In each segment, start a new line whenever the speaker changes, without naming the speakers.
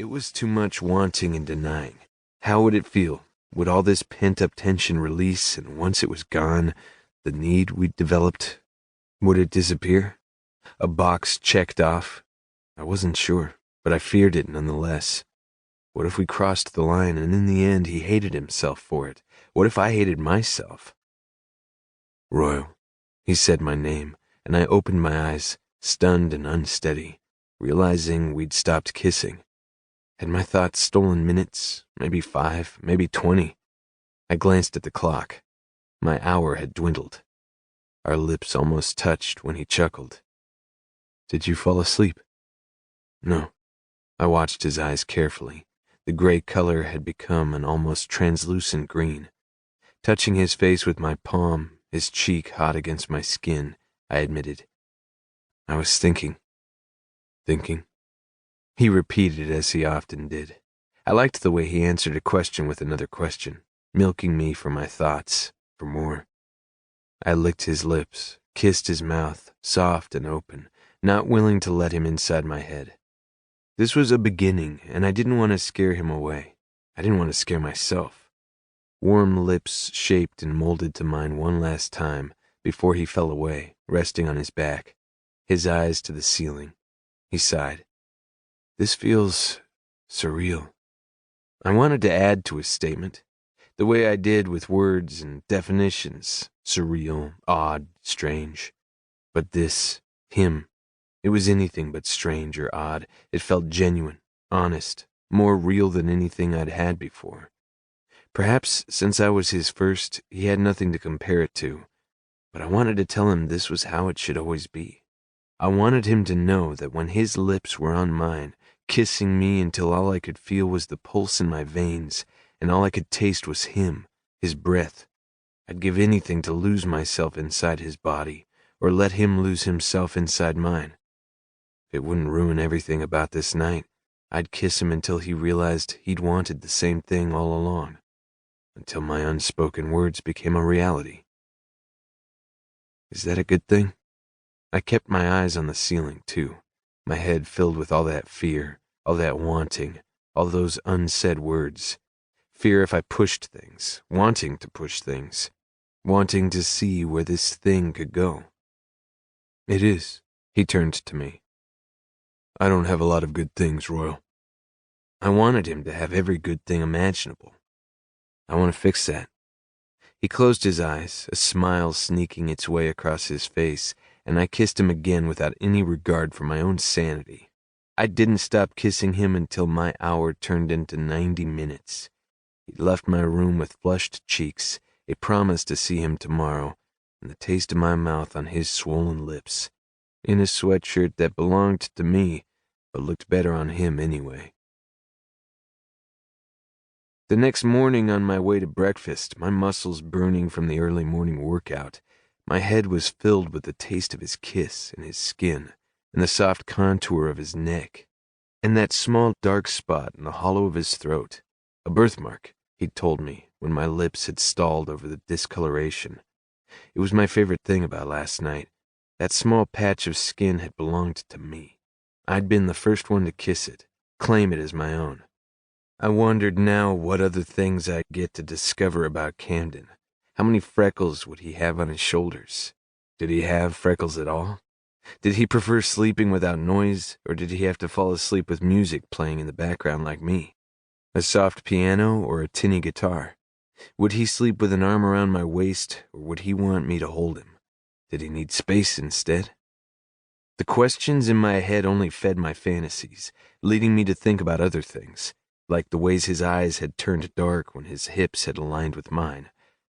It was too much wanting and denying. How would it feel? Would all this pent-up tension release, and once it was gone, the need we'd developed, would it disappear? A box checked off? I wasn't sure, but I feared it nonetheless. What if we crossed the line and in the end he hated himself for it? What if I hated myself? Royal, he said my name, and I opened my eyes, stunned and unsteady, realizing we'd stopped kissing. Had my thoughts stolen minutes, maybe 5, maybe 20? I glanced at the clock. My hour had dwindled. Our lips almost touched when he chuckled. Did you fall asleep? No. I watched his eyes carefully. The gray color had become an almost translucent green. Touching his face with my palm, his cheek hot against my skin, I admitted, I was thinking. Thinking? He repeated as he often did. I liked the way he answered a question with another question, milking me for my thoughts, for more. I licked his lips, kissed his mouth, soft and open, not willing to let him inside my head. This was a beginning, and I didn't want to scare him away. I didn't want to scare myself. Warm lips shaped and molded to mine one last time before he fell away, resting on his back, his eyes to the ceiling. He sighed. This feels surreal. I wanted to add to his statement, the way I did with words and definitions, surreal, odd, strange. But this, him, it was anything but strange or odd. It felt genuine, honest, more real than anything I'd had before. Perhaps since I was his first, he had nothing to compare it to, but I wanted to tell him this was how it should always be. I wanted him to know that when his lips were on mine, kissing me until all I could feel was the pulse in my veins, and all I could taste was him, his breath, I'd give anything to lose myself inside his body, or let him lose himself inside mine. If it wouldn't ruin everything about this night, I'd kiss him until he realized he'd wanted the same thing all along, until my unspoken words became a reality. Is that a good thing? I kept my eyes on the ceiling, too, my head filled with all that fear, all that wanting, all those unsaid words. Fear if I pushed things, wanting to push things, wanting to see where this thing could go. It is, he turned to me. I don't have a lot of good things, Royal. I wanted him to have every good thing imaginable. I want to fix that. He closed his eyes, a smile sneaking its way across his face, and I kissed him again without any regard for my own sanity. I didn't stop kissing him until my hour turned into 90 minutes. He left my room with flushed cheeks, a promise to see him tomorrow, and the taste of my mouth on his swollen lips, in a sweatshirt that belonged to me, but looked better on him anyway. The next morning on my way to breakfast, my muscles burning from the early morning workout, my head was filled with the taste of his kiss and his skin, and the soft contour of his neck, and that small dark spot in the hollow of his throat, a birthmark, he'd told me when my lips had stalled over the discoloration. It was my favorite thing about last night. That small patch of skin had belonged to me. I'd been the first one to kiss it, claim it as my own. I wondered now what other things I'd get to discover about Camden. How many freckles would he have on his shoulders? Did he have freckles at all? Did he prefer sleeping without noise, or did he have to fall asleep with music playing in the background like me? A soft piano or a tinny guitar? Would he sleep with an arm around my waist, or would he want me to hold him? Did he need space instead? The questions in my head only fed my fantasies, leading me to think about other things, like the ways his eyes had turned dark when his hips had aligned with mine,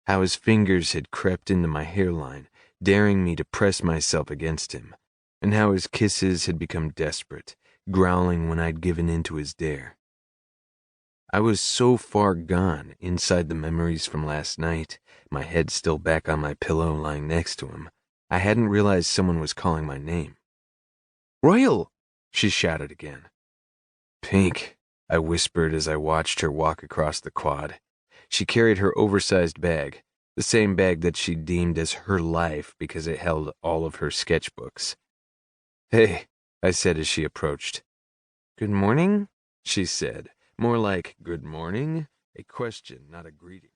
how his fingers had crept into my hairline, daring me to press myself against him, and how his kisses had become desperate, growling when I'd given in to his dare. I was so far gone inside the memories from last night, my head still back on my pillow lying next to him, I hadn't realized someone was calling my name. "Royal!" she shouted again. "Pink," I whispered as I watched her walk across the quad. She carried her oversized bag, the same bag that she deemed as her life because it held all of her sketchbooks. "Hey," I said as she approached. "Good morning," she said, more like good morning, a question, not a greeting.